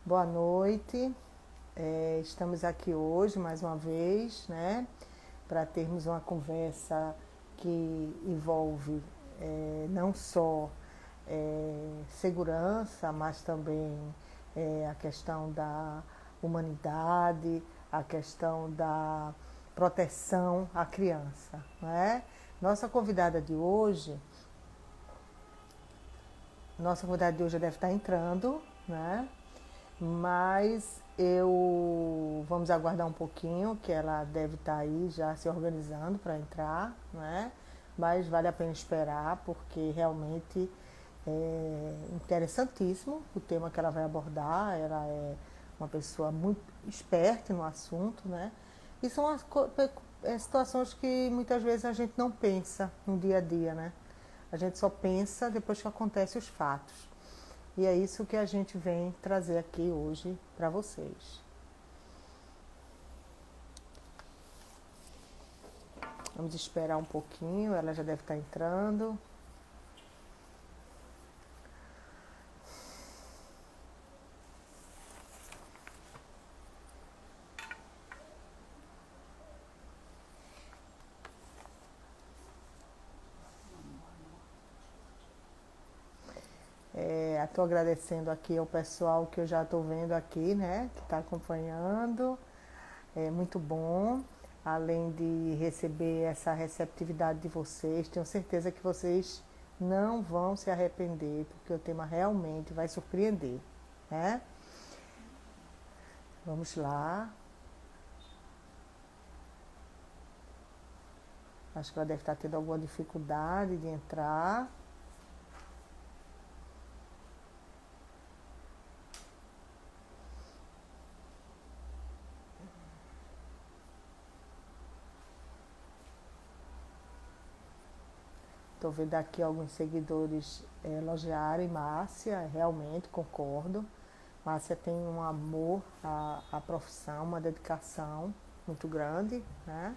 Boa noite. Estamos aqui hoje mais uma vez, né, para termos uma conversa que envolve não só segurança, mas também a questão da humanidade, a questão da proteção à criança, né? Nossa convidada de hoje, já deve estar entrando, né? Mas vamos aguardar um pouquinho, que ela deve estar aí já se organizando para entrar, né? Mas vale a pena esperar, porque realmente é interessantíssimo o tema que ela vai abordar. Ela é uma pessoa muito esperta no assunto, né? E são situações que muitas vezes a gente não pensa no dia a dia, né? A gente só pensa depois que acontecem os fatos. E é isso que a gente vem trazer aqui hoje para vocês. Vamos esperar um pouquinho, ela já deve estar entrando. Estou agradecendo aqui ao pessoal que eu já estou vendo aqui, né, que está acompanhando. É muito bom, além de receber essa receptividade de vocês, tenho certeza que vocês não vão se arrepender, porque o tema realmente vai surpreender, né? Vamos lá. Acho que ela deve estar tendo alguma dificuldade de entrar. Estou vendo aqui alguns seguidores elogiarem Márcia, realmente concordo. Márcia tem um amor à profissão, uma dedicação muito grande, né?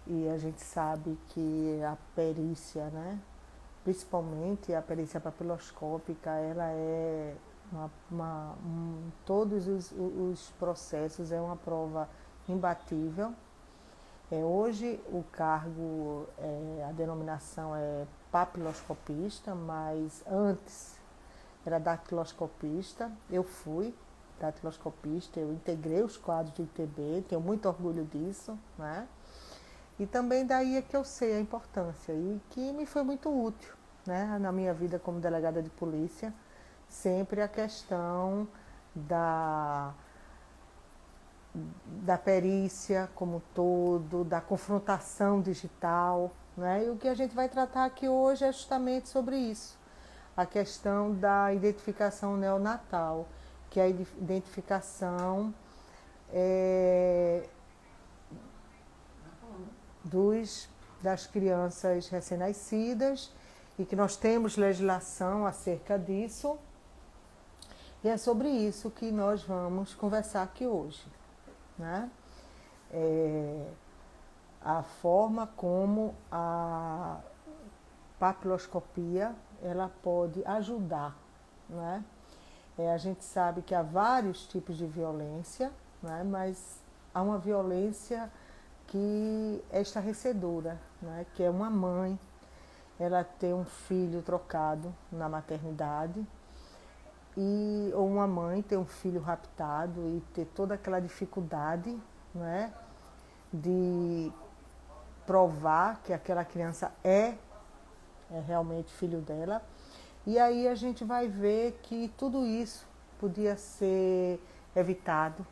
E a gente sabe que a perícia, né, principalmente a perícia papiloscópica, ela é todos os processos é uma prova imbatível. Hoje o cargo, a denominação é papiloscopista, mas antes era datiloscopista. Eu fui datiloscopista, eu integrei os quadros do ITB, tenho muito orgulho disso, né? E também daí é que eu sei a importância e que me foi muito útil, né, na minha vida como delegada de polícia, sempre a questão da perícia como um todo, da confrontação digital, né? E o que a gente vai tratar aqui hoje é justamente sobre isso, a questão da identificação neonatal, que é a identificação das crianças recém-nascidas, e que nós temos legislação acerca disso, e é sobre isso que nós vamos conversar aqui hoje, né? A forma como a papiloscopia ela pode ajudar, né? A gente sabe que há vários tipos de violência, né? Mas há uma violência que é estarrecedora, né? Que é uma mãe, ela ter um filho trocado na maternidade, ou uma mãe ter um filho raptado e ter toda aquela dificuldade, né, de provar que aquela criança é realmente filho dela. E aí a gente vai ver que tudo isso podia ser evitado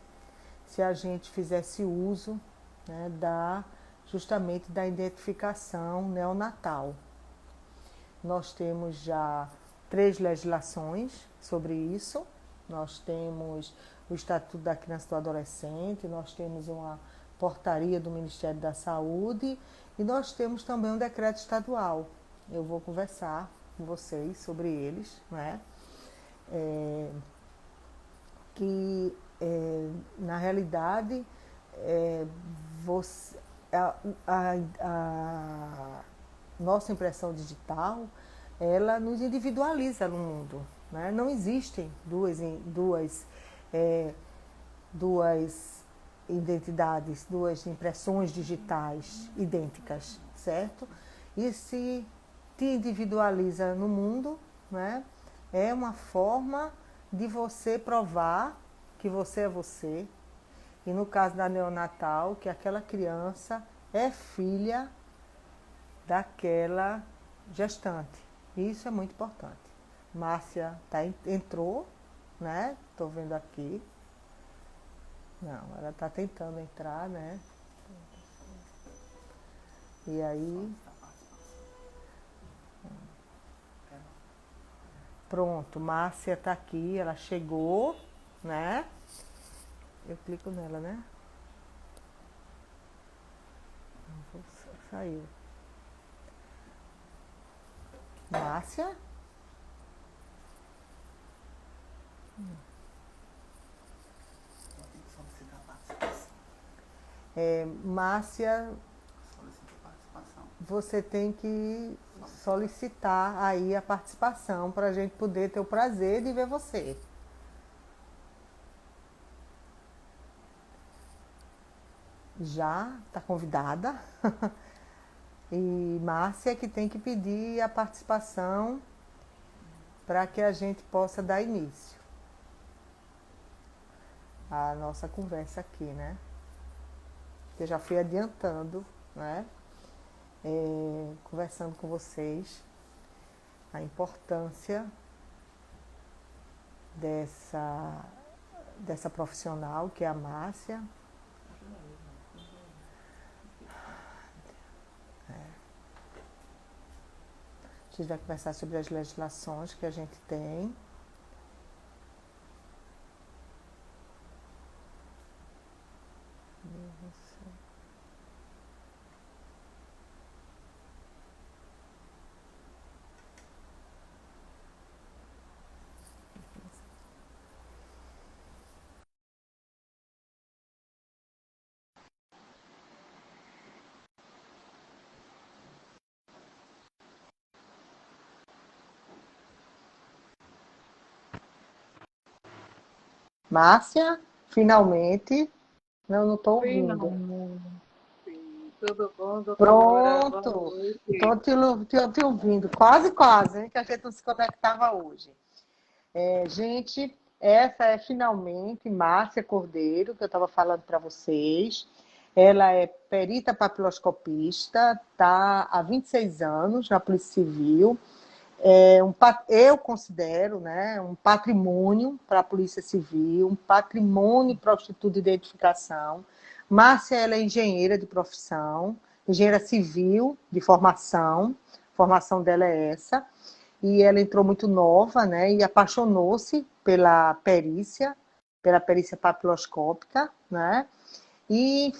se a gente fizesse uso, né, justamente da identificação neonatal. Nós temos já 3 legislações sobre isso. Nós temos o Estatuto da Criança e do Adolescente, nós temos uma portaria do Ministério da Saúde e nós temos também um decreto estadual. Eu vou conversar com vocês sobre eles, né? Na realidade, a nossa impressão digital, ela nos individualiza no mundo, né? Não existem duas identidades, duas impressões digitais idênticas, certo? E se te individualiza no mundo, né? É uma forma de você provar que você é você. E no caso da neonatal, que aquela criança é filha daquela gestante. Isso é muito importante. Márcia entrou, né? Estou vendo aqui. Não, ela está tentando entrar, né? E aí. Pronto, Márcia está aqui, ela chegou, né? Eu clico nela, né? Saiu. Márcia? Márcia, você tem que solicitar aí a participação para a gente poder ter o prazer de ver você. Já está convidada. E Márcia que tem que pedir a participação para que a gente possa dar início à nossa conversa aqui, né? Eu já fui adiantando, né? Conversando com vocês a importância dessa profissional que é a Márcia. A gente vai conversar sobre as legislações que a gente tem. Márcia, finalmente. Não estou ouvindo. Tudo bom, doutora? Boa Pronto, noite. estou te ouvindo. Quase, quase, hein, que a gente não se conectava hoje. Gente, essa é finalmente Márcia Cordeiro, que eu estava falando para vocês. Ela é perita papiloscopista, está há 26 anos na Polícia Civil. Eu considero, né, um patrimônio para a Polícia Civil, um patrimônio para o Instituto de Identificação. Márcia, ela é engenheira de profissão, engenheira civil de formação, a formação dela é essa, e ela entrou muito nova, né, e apaixonou-se pela perícia papiloscópica, né, e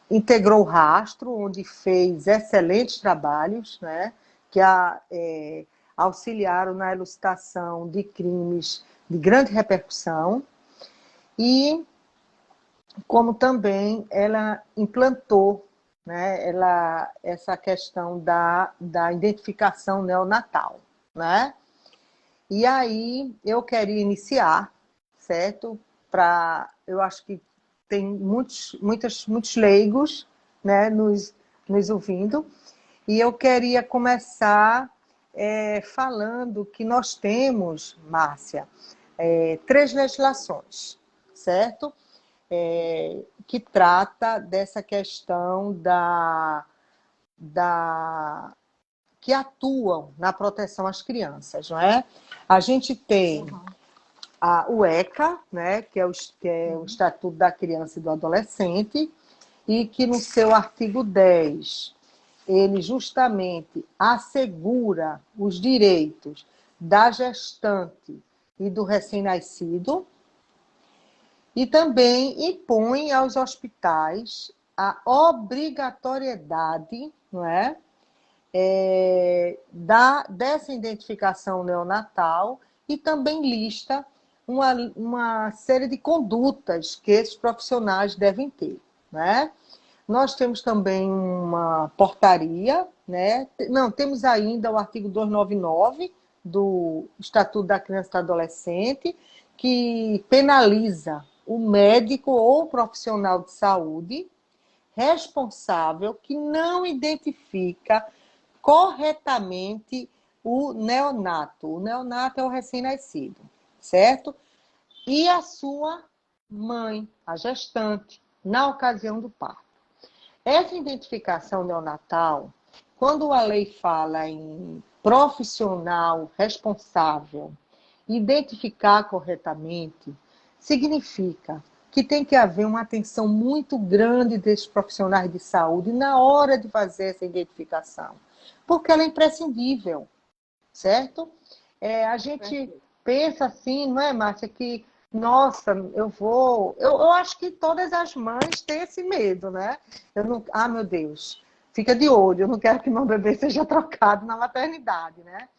integrou o rastro, onde fez excelentes trabalhos, né, que auxiliaram na elucidação de crimes de grande repercussão, e como também ela implantou, né, essa questão da identificação neonatal, né? E aí eu queria iniciar, certo? Eu acho que tem muitos leigos, né, nos ouvindo, e eu queria começar falando que nós temos, Márcia, 3 legislações, certo? Que trata dessa questão que atuam na proteção às crianças, não é? A gente tem o ECA, né, que é o Estatuto da Criança e do Adolescente, e que no seu artigo 10 ele justamente assegura os direitos da gestante e do recém-nascido, e também impõe aos hospitais a obrigatoriedade, não é, dessa identificação neonatal, e também lista uma série de condutas que esses profissionais devem ter, né? Nós temos também uma portaria, né? Não, temos ainda o artigo 299 do Estatuto da Criança e do Adolescente, que penaliza o médico ou profissional de saúde responsável que não identifica corretamente o neonato. O neonato é o recém-nascido, certo? E a sua mãe, a gestante, na ocasião do parto. Essa identificação neonatal, quando a lei fala em profissional responsável, identificar corretamente, significa que tem que haver uma atenção muito grande desses profissionais de saúde na hora de fazer essa identificação, porque ela é imprescindível, certo? A gente pensa assim, não é, Márcia, que, nossa, eu acho que todas as mães têm esse medo, né? Meu Deus, fica de olho, eu não quero que meu bebê seja trocado na maternidade, né?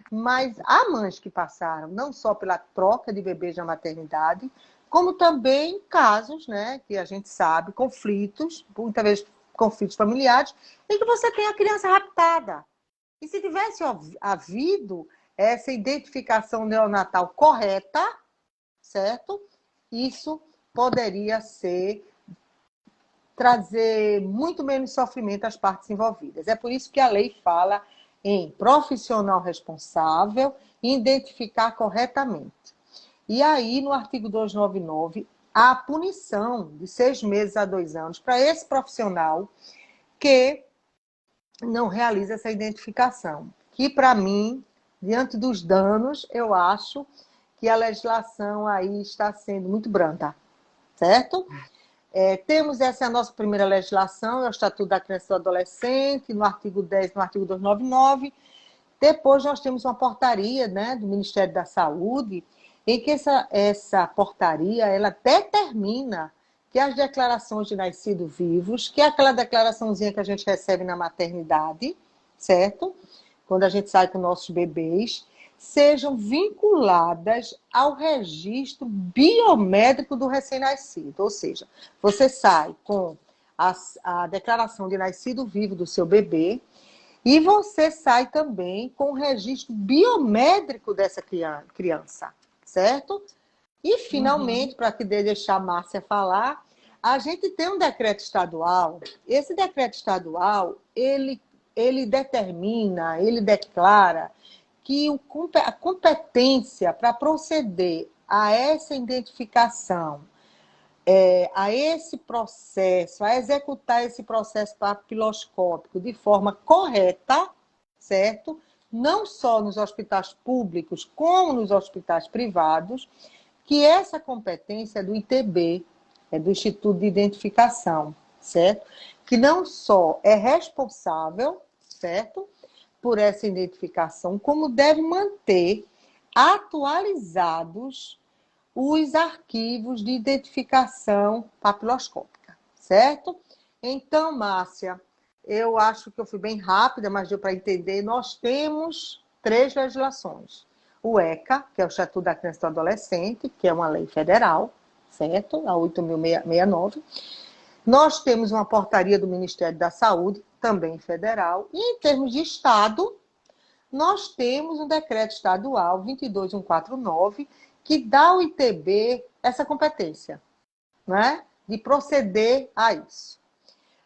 Mas há mães que passaram não só pela troca de bebês na maternidade, como também casos, né, que a gente sabe, conflitos, muitas vezes conflitos familiares, em que você tem a criança raptada. E se tivesse havido essa identificação neonatal correta, certo? Isso poderia trazer muito menos sofrimento às partes envolvidas. É por isso que a lei fala em profissional responsável e identificar corretamente. E aí, no artigo 299, a punição de 6 meses a 2 anos para esse profissional que não realiza essa identificação. Que, para mim, diante dos danos, eu acho que a legislação aí está sendo muito branda, certo? Temos essa nossa primeira legislação, é o Estatuto da Criança e do Adolescente, no artigo 10, no artigo 299. Depois nós temos uma portaria, né, do Ministério da Saúde, em que essa portaria ela determina que as declarações de nascidos vivos, que é aquela declaraçãozinha que a gente recebe na maternidade, certo? Quando a gente sai com nossos bebês, sejam vinculadas ao registro biométrico do recém-nascido. Ou seja, você sai com a declaração de nascido vivo do seu bebê e você sai também com o registro biométrico dessa criança, certo? E, finalmente, para que deixar a Márcia falar, a gente tem um decreto estadual. Esse decreto estadual, ele determina, ele declara que a competência para proceder a essa identificação, a esse processo, a executar esse processo papiloscópico de forma correta, certo? Não só nos hospitais públicos, como nos hospitais privados, que essa competência é do ITB, é do Instituto de Identificação, certo? Que não só é responsável, certo, por essa identificação, como deve manter atualizados os arquivos de identificação papiloscópica, certo? Então, Márcia, eu acho que eu fui bem rápida, mas deu para entender. Nós temos 3 legislações. O ECA, que é o Estatuto da Criança e do Adolescente, que é uma lei federal, certo? A 8.069. Nós temos uma portaria do Ministério da Saúde, também federal. E, em termos de Estado, nós temos um decreto estadual, 22149, que dá ao ITB essa competência, né? De proceder a isso.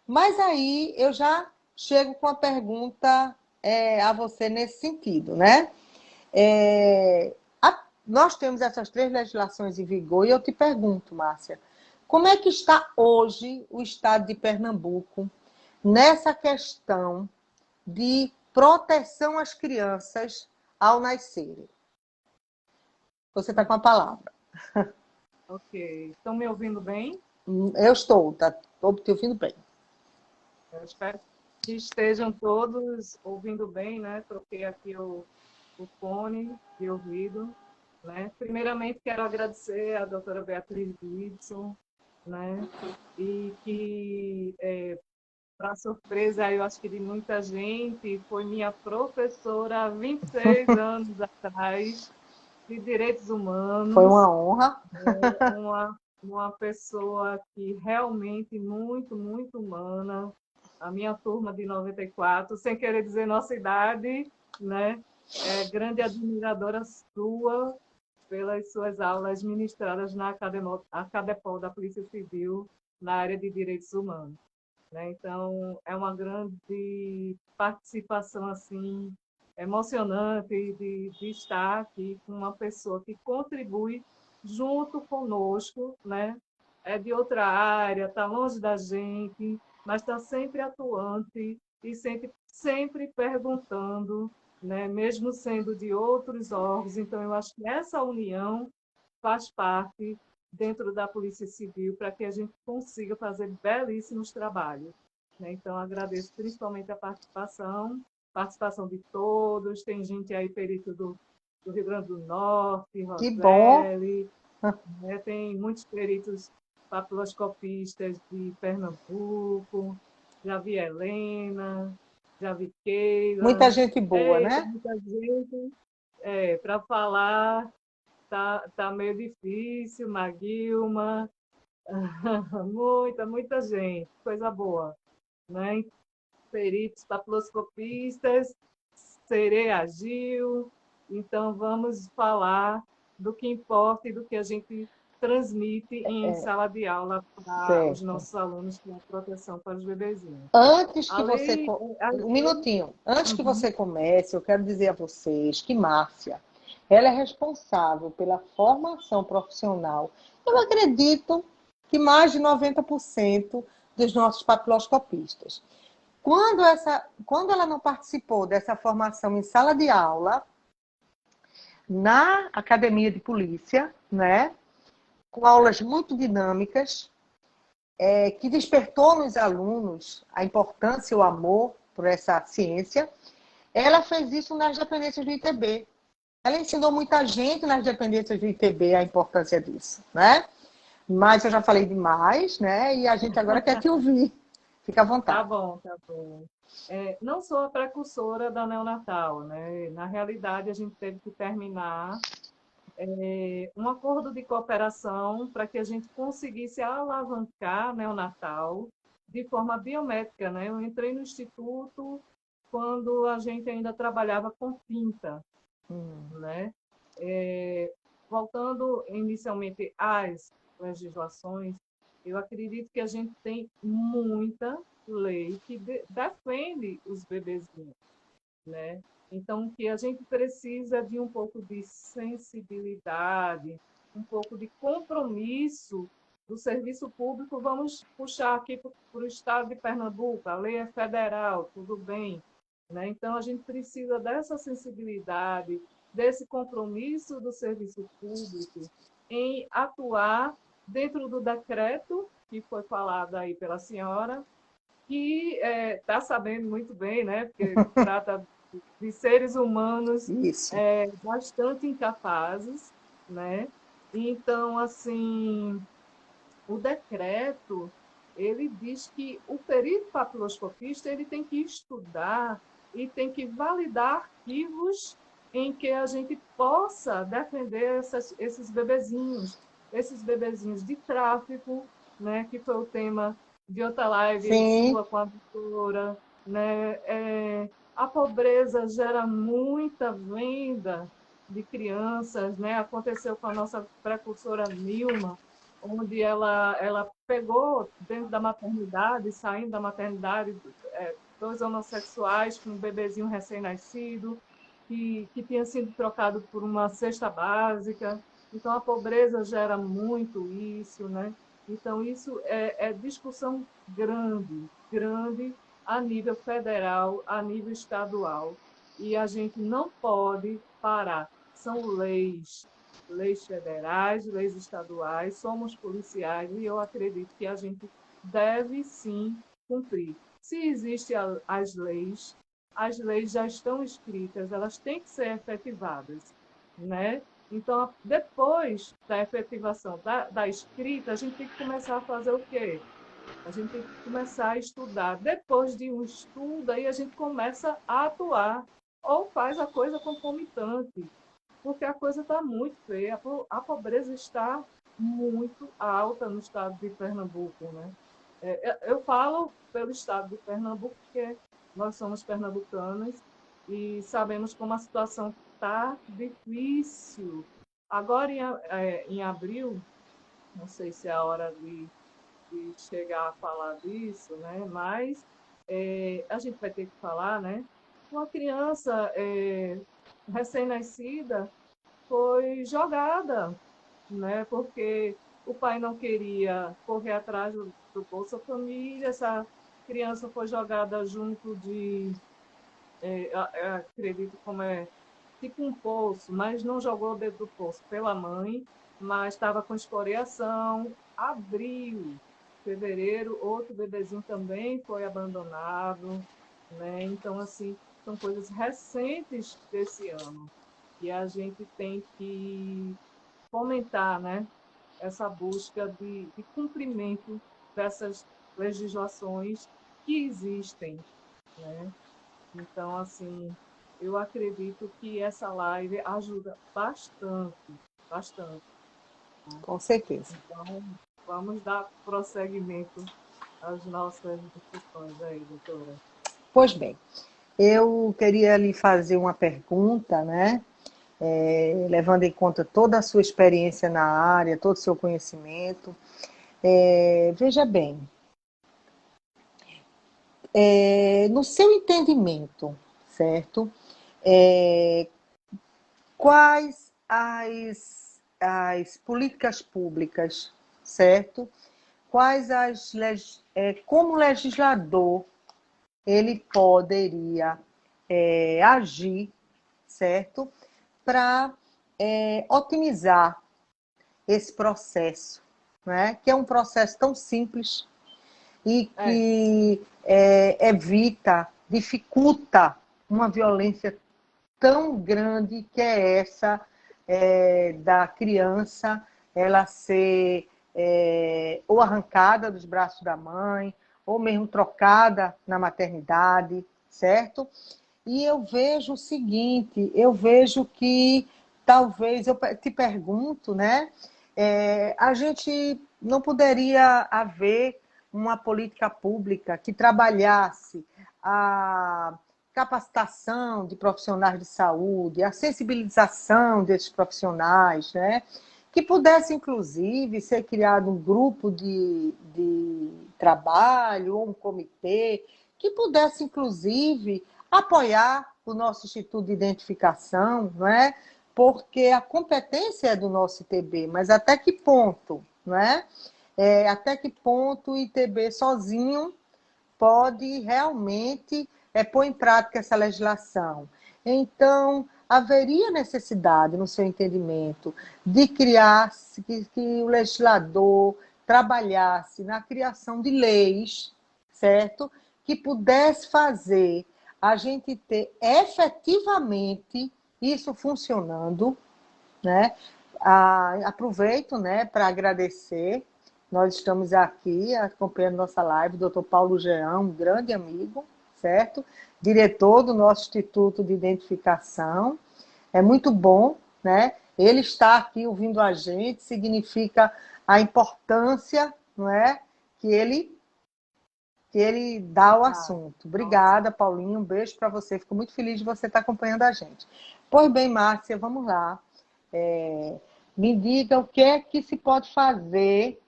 Mas aí eu já chego com a pergunta a você nesse sentido, né? Nós temos essas 3 legislações em vigor e eu te pergunto, Márcia, como é que está hoje o estado de Pernambuco nessa questão de proteção às crianças ao nascerem? Você está com a palavra. Ok. Estão me ouvindo bem? Eu estou te ouvindo bem. Eu espero que estejam todos ouvindo bem, né? Troquei aqui o fone de ouvido, né? Primeiramente, quero agradecer à doutora Beatriz Whitson, né? E que, para surpresa, eu acho que de muita gente, foi minha professora há 26 anos atrás, de Direitos Humanos. Foi uma honra. Uma uma pessoa que realmente muito, muito humana. A minha turma de 94, sem querer dizer nossa idade, né? É grande admiradora sua pelas suas aulas ministradas na Acadepol da Polícia Civil na área de Direitos Humanos, né? Então, é uma grande participação assim emocionante de estar aqui com uma pessoa que contribui junto conosco, né? É de outra área, está longe da gente, mas está sempre atuante e sempre perguntando, né? Mesmo sendo de outros órgãos. Então, eu acho que essa união faz parte dentro da Polícia Civil para que a gente consiga fazer belíssimos trabalhos, né? Então, agradeço principalmente a participação de todos. Tem gente aí, perito do Rio Grande do Norte, Que bom. Roseli, né? Tem muitos peritos papiloscopistas de Pernambuco, já vi Helena, já vi Muita Keila. gente boa, Eita, né? muita gente. Para falar, tá meio difícil, Maguilma, muita gente, coisa boa, né? Peritos papiloscopistas, Sereia Gil. Então, vamos falar do que importa e do que a gente transmite em sala de aula para os Certo. nossos alunos, que é a proteção para os bebezinhos. Antes A que você. lei... Um minutinho. Antes que Uhum. você comece, eu quero dizer a vocês que Márcia, ela é responsável pela formação profissional. Eu acredito que mais de 90% dos nossos papiloscopistas. Quando ela não participou dessa formação em sala de aula, na academia de polícia, né, com aulas muito dinâmicas, que despertou nos alunos a importância e o amor por essa ciência, ela fez isso nas dependências do ITB. Ela ensinou muita gente nas dependências do ITB a importância disso, né? Mas eu já falei demais, né? E a gente agora quer te ouvir. Fica à Tá vontade. bom, tá bom. Não sou a precursora da neonatal, né? Na realidade, a gente teve que terminar um acordo de cooperação para que a gente conseguisse alavancar neonatal de forma biométrica, né? Eu entrei no instituto quando a gente ainda trabalhava com tinta, né? É, Voltando inicialmente às legislações, eu acredito que a gente tem muita lei que defende os bebezinhos, né? Então, que a gente precisa de um pouco de sensibilidade, um pouco de compromisso do serviço público. Vamos puxar aqui para o estado de Pernambuco, a lei é federal, tudo bem, né? Então, a gente precisa dessa sensibilidade, desse compromisso do serviço público em atuar dentro do decreto que foi falado aí pela senhora, que está sabendo muito bem, né? Porque trata de seres humanos Isso. bastante incapazes, né? Então, assim, o decreto, ele diz que o perito papiloscopista ele tem que estudar e tem que validar arquivos em que a gente possa defender esses bebezinhos de tráfico, né, que foi o tema de outra live Sim. sua com a doutora, né? A pobreza gera muita venda de crianças, né? Aconteceu com a nossa precursora Nilma, onde ela pegou dentro da maternidade, saindo da maternidade, dois homossexuais com um bebezinho recém-nascido, que tinha sido trocado por uma cesta básica. Então, a pobreza gera muito isso, né? Então, isso é discussão grande, grande a nível federal, a nível estadual. E a gente não pode parar. São leis federais, leis estaduais, somos policiais e eu acredito que a gente deve sim cumprir. Se existem as leis já estão escritas, elas têm que ser efetivadas, né? Então, depois da efetivação da escrita, a gente tem que começar a fazer o quê? A gente tem que começar a estudar. Depois de um estudo, aí a gente começa a atuar ou faz a coisa concomitante, porque a coisa está muito feia, a pobreza está muito alta no estado de Pernambuco, né? Eu falo pelo estado de Pernambuco, porque nós somos pernambucanos e sabemos como a situação está difícil. Agora, em abril, não sei se é a hora de chegar a falar disso, né? Mas a gente vai ter que falar, né? Uma criança recém-nascida foi jogada, né? Porque o pai não queria correr atrás do Bolsa Família, essa criança foi jogada junto de, acredito como é, tipo um poço, mas não jogou dentro do poço pela mãe, mas estava com escoriação. Abril, fevereiro, outro bebezinho também foi abandonado, né? Então, assim, são coisas recentes desse ano. E a gente tem que fomentar, né, essa busca de cumprimento dessas legislações que existem, né? Então, assim, eu acredito que essa live ajuda bastante, bastante. Né? Com certeza. Então, vamos dar prosseguimento às nossas discussões aí, doutora. Pois bem, eu queria lhe fazer uma pergunta, né? Levando em conta toda a sua experiência na área, todo o seu conhecimento. Veja bem, no seu entendimento, certo? É, quais as políticas públicas, certo? Quais como legislador ele poderia agir, certo? Para otimizar esse processo, né? Que é um processo tão simples e É, que evita, dificulta uma violência tão grande que é essa da criança ela ser ou arrancada dos braços da mãe, ou mesmo trocada na maternidade, certo? E eu vejo o seguinte, eu vejo que talvez, eu te pergunto, né? A gente não poderia haver uma política pública que trabalhasse a capacitação de profissionais de saúde, a sensibilização desses profissionais, né? Que pudesse, inclusive, ser criado um grupo de trabalho ou um comitê que pudesse, inclusive, apoiar o nosso Instituto de Identificação, não é? Porque a competência é do nosso ITB, mas até que ponto, não é? Até que ponto o ITB sozinho pode realmente pôr em prática essa legislação? Então, haveria necessidade, no seu entendimento, de criar, que o legislador trabalhasse na criação de leis, certo? Que pudesse fazer a gente ter efetivamente isso funcionando, né? Aproveito, né, para agradecer. Nós estamos aqui acompanhando nossa live, o doutor Paulo Jean, um grande amigo, certo? Diretor do nosso Instituto de Identificação. É muito bom, né? Ele estar aqui ouvindo a gente significa a importância, não é? Que ele dá ao ah, assunto. nossa, Obrigada, Paulinho. Um beijo para você. Fico muito feliz de você estar acompanhando a gente. Pois bem, Márcia, vamos lá. Me diga o que é que se pode fazer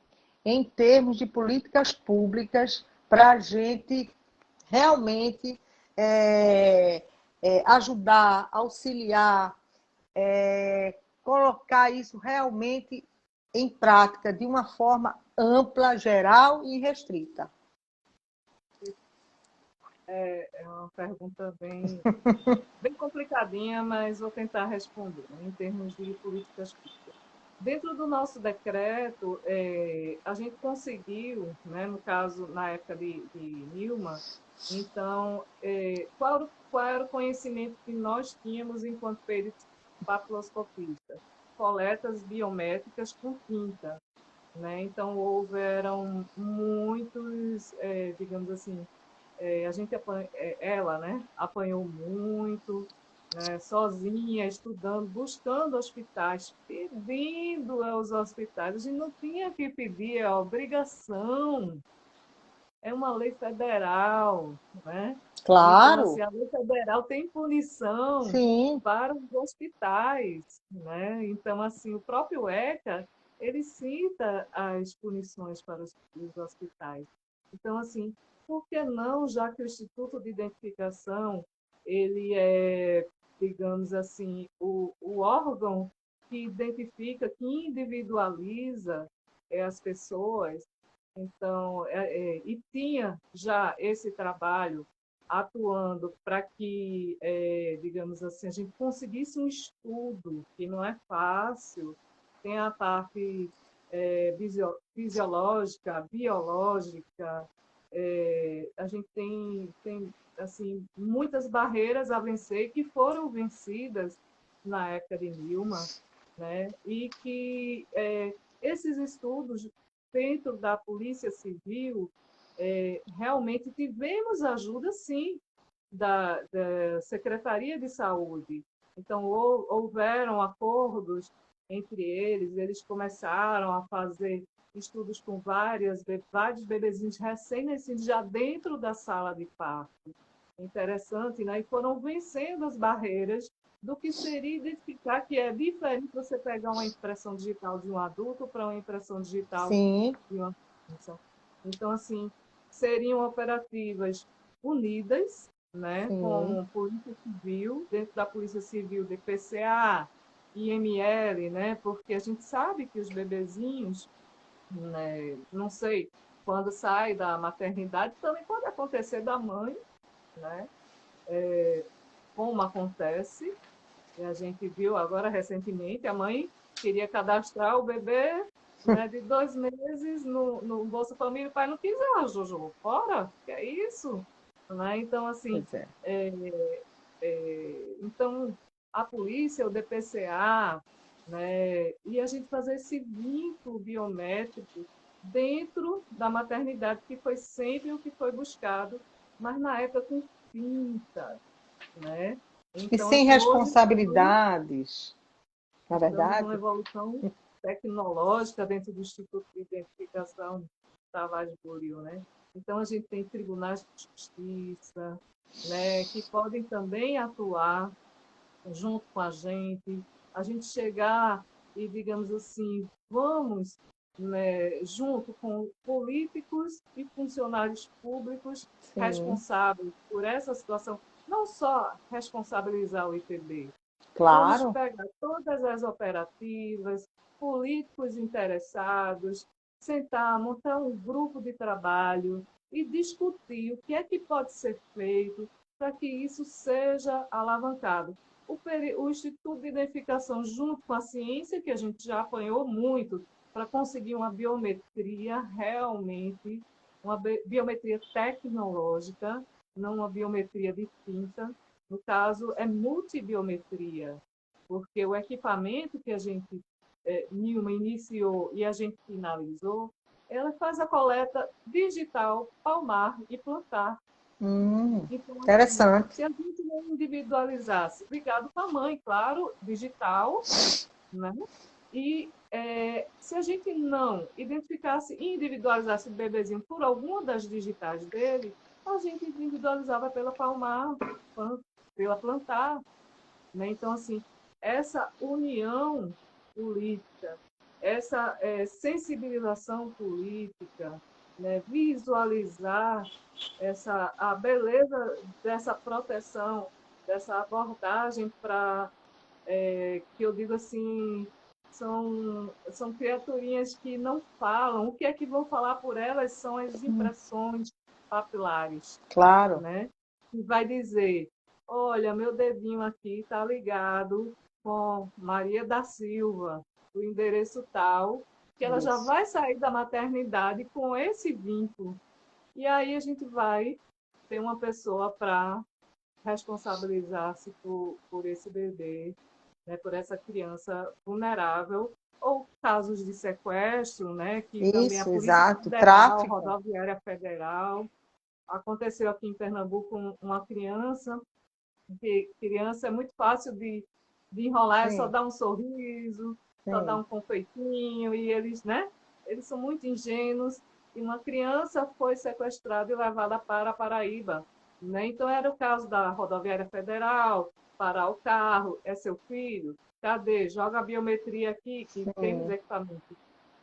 em termos de políticas públicas para a gente realmente ajudar, auxiliar, colocar isso realmente em prática de uma forma ampla, geral e restrita. é uma pergunta bem complicadinha, mas vou tentar responder, né, em termos de políticas públicas. Dentro do nosso decreto, a gente conseguiu, né, no caso, na época de Nilma, então, qual era o conhecimento que nós tínhamos enquanto peritos papiloscopistas? Coletas biométricas com tinta, né? Então, houveram muitos, digamos assim, a gente ela, né, apanhou muito, né, sozinha, estudando, buscando hospitais, pedindo aos hospitais. A gente não tinha que pedir, é obrigação. É uma lei federal, né? Então, assim, Claro, a lei federal tem punição sim. para os hospitais, né? Então, assim, o próprio ECA, ele cita as punições para os hospitais. Então, assim, por que não, já que o Instituto de Identificação, ele é, digamos assim, o órgão que identifica, que individualiza as pessoas, então, e tinha já esse trabalho atuando para que, digamos assim, a gente conseguisse um estudo, que não é fácil, tem a parte fisiológica, biológica, a gente tem assim, muitas barreiras a vencer que foram vencidas na época de Nilma, né? E que esses estudos dentro da Polícia Civil, realmente tivemos ajuda, sim, da Secretaria de Saúde. Então, houveram acordos entre eles, eles começaram a fazer estudos com vários bebezinhos recém-nascidos já dentro da sala de parto. Interessante, né? E foram vencendo as barreiras do que seria identificar que é diferente você pegar uma impressão digital de um adulto para uma impressão digital Sim, de uma criança. Então, assim, seriam operativas unidas, né, sim. com Polícia Civil, dentro da Polícia Civil, DPCA, IML, né, porque a gente sabe que os bebezinhos, né, não sei, quando sai da maternidade, também pode acontecer da mãe, né, como acontece, e a gente viu agora recentemente, a mãe queria cadastrar o bebê, né, de 2 meses no Bolsa Família, o pai não quis, Jojo, fora, que é isso? Né? Então, assim, Pois é. é, então, a polícia, o DPCA, né, e a gente fazer esse vínculo biométrico dentro da maternidade, que foi sempre o que foi buscado, mas na época com pinta, né? E Então, sem assim, hoje responsabilidades, na estamos numa verdade? evolução tecnológica dentro do Instituto de Identificação Tavares Buril, né? Então, a gente tem tribunais de justiça, né, que podem também atuar junto com a gente chegar e, digamos assim, vamos, né, junto com políticos e funcionários públicos Sim, responsáveis por essa situação, não só responsabilizar o IPB, vamos claro. pegar todas as operativas, políticos interessados, sentar, montar um grupo de trabalho e discutir o que é que pode ser feito para que isso seja alavancado. O Instituto de Identificação, junto com a ciência, que a gente já apanhou muito, para conseguir uma biometria realmente, uma biometria tecnológica, não uma biometria de tinta. No caso, é multibiometria, porque o equipamento que a gente, Nilma, iniciou e a gente finalizou, ela faz a coleta digital, palmar e plantar. Então, assim, Interessante. se a gente não individualizasse, ligado com a mãe, claro, digital, né? E se a gente não identificasse e individualizasse o bebezinho por alguma das digitais dele, a gente individualizava pela palmar, pela plantar, né? Então, assim, essa união política, essa sensibilização política, né? Visualizar a beleza dessa proteção, dessa abordagem para, que eu digo assim, são criaturinhas que não falam, o que é que vão falar por elas são as impressões papilares, Claro. né? E vai dizer, olha, meu dedinho aqui está ligado com Maria da Silva, do endereço tal, que ela já Isso. vai sair da maternidade com esse vínculo. E aí a gente vai ter uma pessoa para responsabilizar-se por esse bebê, né, por essa criança vulnerável, ou casos de sequestro, né, que também a Isso, Polícia exato. Federal, Tráfico. Rodoviária Federal, aconteceu aqui em Pernambuco uma criança Porque criança é muito fácil de enrolar, é só Sim, dar um sorriso, só dar sim. um confeitinho, e eles, né? Eles são muito ingênuos. E uma criança foi sequestrada e levada para a Paraíba, né? Então, era o caso da Rodoviária Federal, parar o carro, é seu filho? Cadê? Joga a biometria aqui, que tem os Sim. equipamentos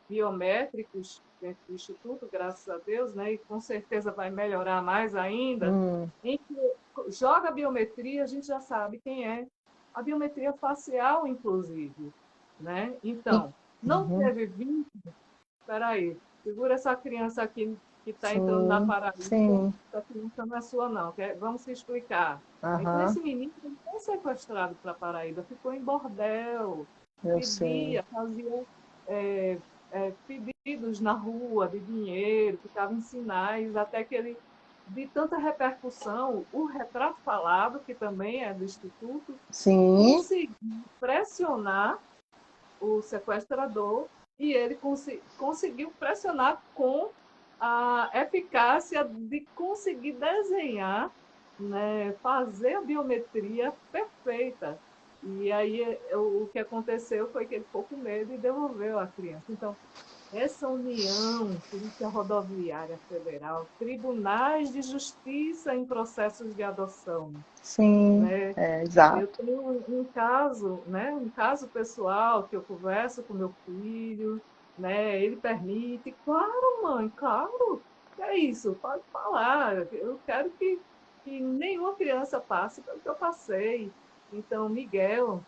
biométricos dentro do Instituto, graças a Deus, né? E com certeza vai melhorar mais ainda. Hum, Em que joga a biometria, a gente já sabe quem é. A biometria facial, inclusive, né? e- Então, não uhum, teve vínculo. Espera aí, segura essa criança aqui que está entrando na sim, Paraíba. sim. Essa criança não é sua, não. Vamos se explicar. Então, Aham, esse menino não foi sequestrado para a Paraíba, ficou em bordel, eu sei. pedia, fazia é, pedidos na rua de dinheiro, ficava em sinais, até que ele, de tanta repercussão, o retrato falado, que também é do Instituto, Sim, conseguiu pressionar o sequestrador e ele conseguiu pressionar com a eficácia de conseguir desenhar, né, fazer a biometria perfeita. E aí o que aconteceu foi que ele ficou com medo e devolveu a criança. Então, essa união, Polícia Rodoviária Federal, tribunais de justiça em processos de adoção, sim, né? é, Eu exato. tenho um caso, né? Um caso pessoal que eu converso com meu filho, né? Ele permite, claro, mãe, claro, que é isso, pode falar. Eu quero que nenhuma criança passe pelo que eu passei. Então, Miguel,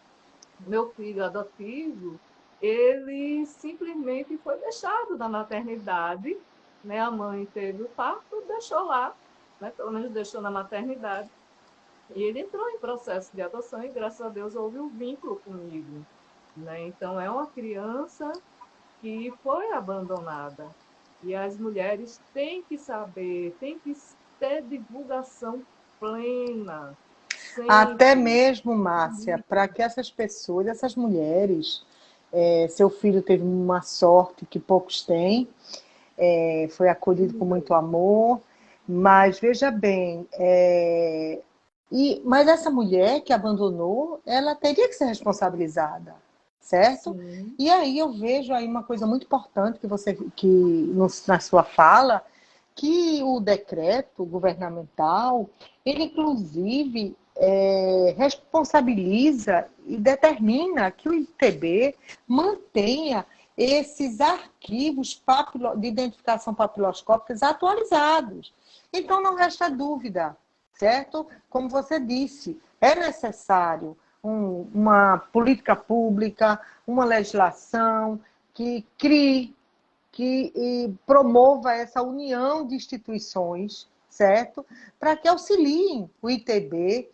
meu filho adotivo, ele simplesmente foi deixado na maternidade, né? A mãe teve o parto, deixou lá, né? Pelo menos deixou na maternidade. E ele entrou em processo de adoção e, graças a Deus, houve um vínculo comigo, né? Então, é uma criança que foi abandonada. E as mulheres têm que saber, têm que ter divulgação plena, Até sempre. mesmo, Márcia, para que essas pessoas, essas mulheres, seu filho teve uma sorte que poucos têm, foi acolhido com muito amor, mas veja bem, mas essa mulher que abandonou, ela teria que ser responsabilizada, certo? Sim, E aí eu vejo aí uma coisa muito importante na sua fala, que o decreto governamental, ele inclusive responsabiliza e determina que o ITB mantenha esses arquivos de identificação papiloscópicas atualizados. Então não resta dúvida, certo? Como você disse, é necessário uma política pública, uma legislação que crie, que promova essa união de instituições, certo? Para que auxiliem o ITB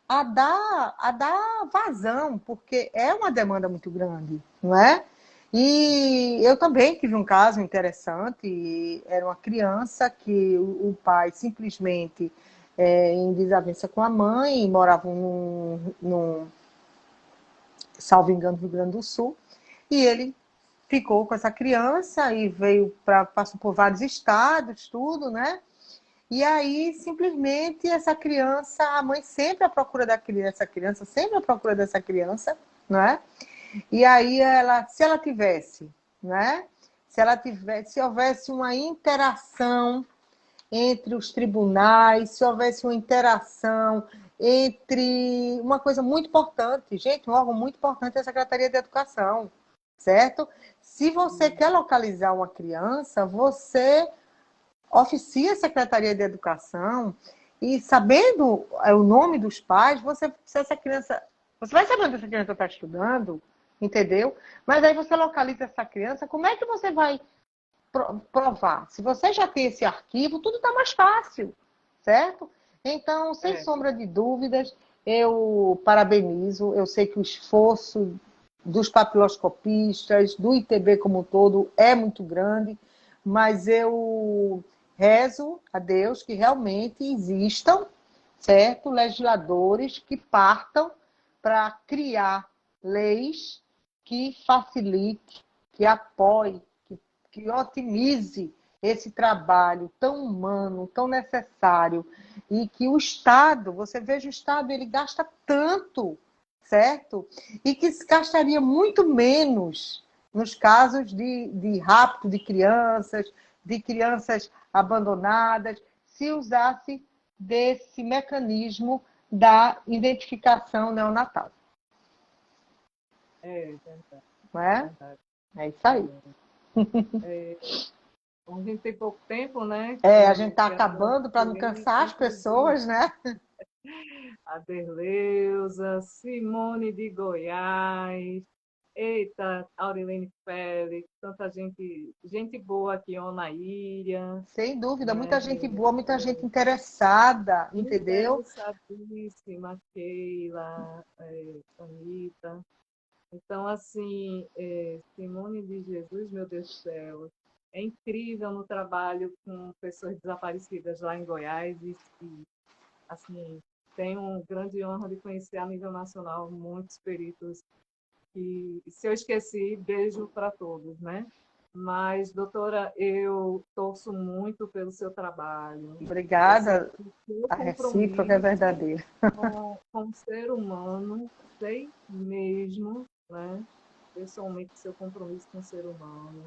a dar vazão, porque é uma demanda muito grande, não é? E eu também tive um caso interessante, era uma criança que o pai simplesmente, em desavença com a mãe, moravam salvo engano, no Rio Grande do Sul, e ele ficou com essa criança e passou por vários estados, tudo, né? E aí, simplesmente, essa criança, a mãe sempre à procura dessa criança, sempre à procura dessa criança, né? E aí, se ela tivesse, né? Se houvesse uma interação entre os tribunais, se houvesse uma interação entre uma coisa muito importante, gente, um órgão muito importante é a Secretaria de Educação, certo? Se você quer localizar uma criança, você oficia a Secretaria de Educação e sabendo o nome dos pais, se essa criança, você vai saber onde essa criança está estudando, entendeu? Mas aí você localiza essa criança, como é que você vai provar? Se você já tem esse arquivo, tudo está mais fácil, certo? Então, sem é. sombra de dúvidas, eu parabenizo, eu sei que o esforço dos papiloscopistas, do ITB como um todo, é muito grande, mas eu rezo a Deus que realmente existam, certo, legisladores que partam para criar leis que facilite, que apoie, que otimize esse trabalho tão humano, tão necessário, e que o Estado, você veja o Estado, ele gasta tanto, certo? E que se gastaria muito menos nos casos de rapto de crianças abandonadas, se usasse desse mecanismo da identificação neonatal. É verdade. Não é? Verdade. É isso aí. A gente tem pouco tempo, né? A gente está acabando para não cansar as pessoas, né? A Derleuza, Simone de Goiás, eita, Aurilene Félix, tanta gente boa aqui ó, na ilha. Sem dúvida, Né? muita gente boa, muita gente interessada, entendeu? Interessadíssima, Keila, Anitta. Então, assim, Simone de Jesus, meu Deus do céu, é incrível no trabalho com pessoas desaparecidas lá em Goiás e assim, tenho uma grande honra de conhecer a nível nacional muitos peritos que, se eu esqueci, beijo para todos, né? Mas, doutora, eu torço muito pelo seu trabalho. Obrigada. Seu A recíproca é compromisso verdadeira. com o ser humano, sei mesmo, né? Pessoalmente, seu compromisso com o ser humano.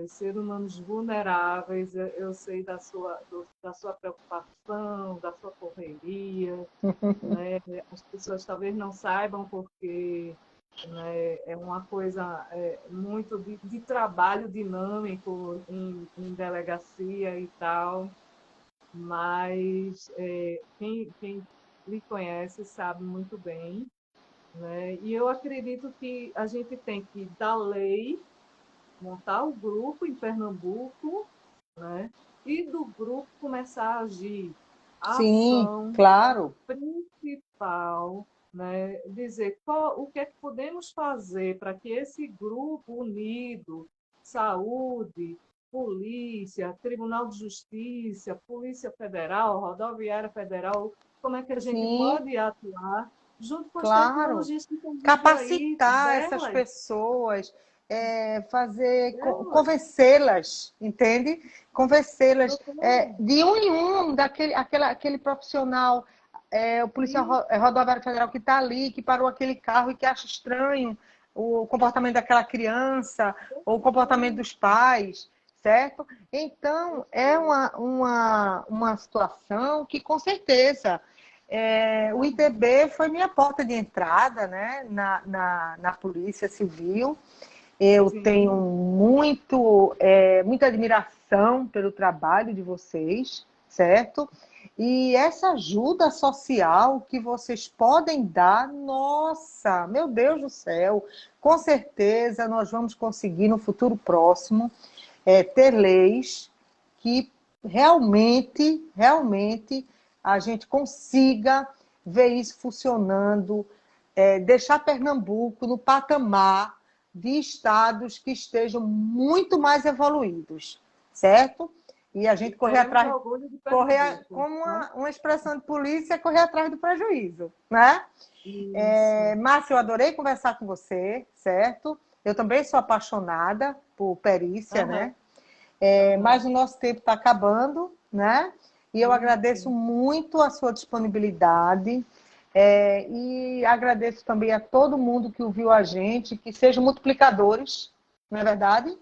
Ser humanos vulneráveis, eu sei da sua preocupação, da sua correria, né? As pessoas talvez não saibam porque, né, é uma coisa muito de trabalho dinâmico em delegacia e tal, mas quem lhe conhece sabe muito bem, né? E eu acredito que a gente tem que, da lei, montar o grupo em Pernambuco, né? E do grupo começar a agir. A Sim, ação claro. principal, né? Dizer o que é que podemos fazer para que esse grupo unido, saúde, polícia, Tribunal de Justiça, Polícia Federal, Rodoviária Federal, como é que a gente Sim, pode atuar junto com as claro. tecnologias que estão vindo aí, Capacitar essas pessoas, convencê-las, entende? Convencê-las doutora, de um em um, aquele profissional, o policial e rodoviário federal que está ali, que parou aquele carro e que acha estranho o comportamento daquela criança, ou o comportamento dos pais, certo? Então, é uma situação que, com certeza, o ITB foi minha porta de entrada, né, na Polícia Civil. Eu tenho sim, muita admiração pelo trabalho de vocês, certo? E essa ajuda social que vocês podem dar, nossa, meu Deus do céu, com certeza nós vamos conseguir no futuro próximo ter leis que realmente a gente consiga ver isso funcionando, deixar Pernambuco no patamar de estados que estejam muito mais evoluídos, certo? E a gente correr teremos atrás, orgulho de Pernambuco, como né? uma expressão de polícia, correr atrás do prejuízo, né? Isso. Márcia, eu adorei conversar com você, certo? Eu também sou apaixonada por perícia, Aham, né? aham. Mas o nosso tempo está acabando, né? E eu Sim, agradeço sim. muito a sua disponibilidade e agradeço também a todo mundo que ouviu a gente, que sejam multiplicadores, não é verdade?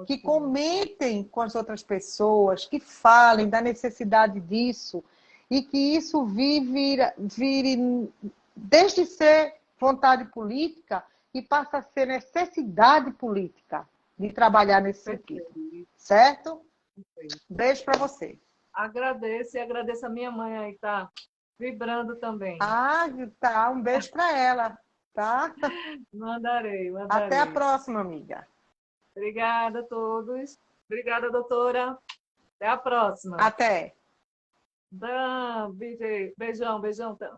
Que Ótimo. comentem com as outras pessoas, que falem da necessidade disso e que isso vire desde ser vontade política e passa a ser necessidade política de trabalhar nesse sentido. Perfeito, Certo? perfeito. Beijo para você. Agradeço e agradeço a minha mãe aí, tá vibrando também. Ah, tá. Um beijo para ela, tá? Mandarei, Até a mandarei. próxima, amiga. Obrigada a todos. Obrigada, doutora. Até a próxima. Até. Beijão, beijão. Tá?